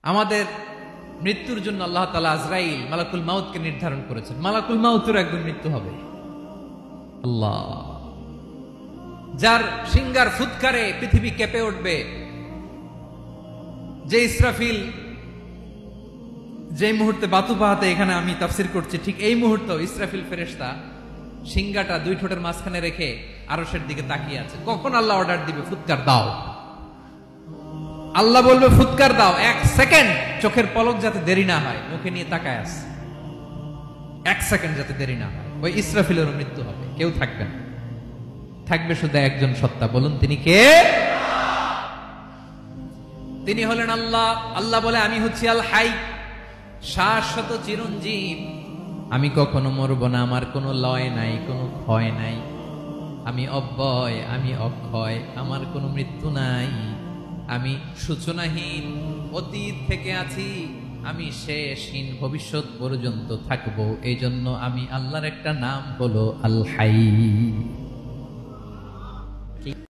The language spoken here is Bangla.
আমাদের মৃত্যুর জন্য আল্লাহ তাআলা আজরাইল মালাকুল মাউতকে নির্ধারণ করেছেন। মালাকুল মাউতের একদিন মৃত্যু হবে। আল্লাহ, যার সিংগার ফুৎকারে পৃথিবী কেঁপে উঠবে, যে ইসরাফিল যে মুহূর্তে বাতু পাহাতে এখানে আমি তাফসির করছি, ঠিক এই মুহূর্তে ইসরাফিল ফেরেশতা সিংগাটা দুই ঠোঁটের মাঝখানে রেখে আরশের দিকে তাকিয়ে আছে। কখন আল্লাহ অর্ডার দিবে ফুৎকার দাও, আল্লাহ বলবে ফুৎকার দাও, এক সেকেন্ড চোখের পলক যাতে দেরি না হয়, মুখে নিয়ে তাকায় আছে, এক সেকেন্ড যাতে দেরি না হয়, ওই ইসরাফিলের মৃত্যু হবে। কেউ থাকবে না, থাকবে শুধু একজন সত্তা। বলুন তিনি কে? তিনি হলেন আল্লাহ। আল্লাহ বলে আমি হচ্ছি আল হাই, শাশ্বত চিরঞ্জীব, আমি কখনো মরব না, আমার কোনো লয় নাই, কোনো ক্ষয় নাই, আমি অব্যয়, আমি অক্ষয়, আমার কোনো মৃত্যু নাই, আমি সূচনাহীন, অতীত থেকে আছি, আমি শেষহীন, ভবিষ্যৎ পর্যন্ত থাকবো। এই জন্য আমি আল্লাহর একটা নাম হলো আল হাই।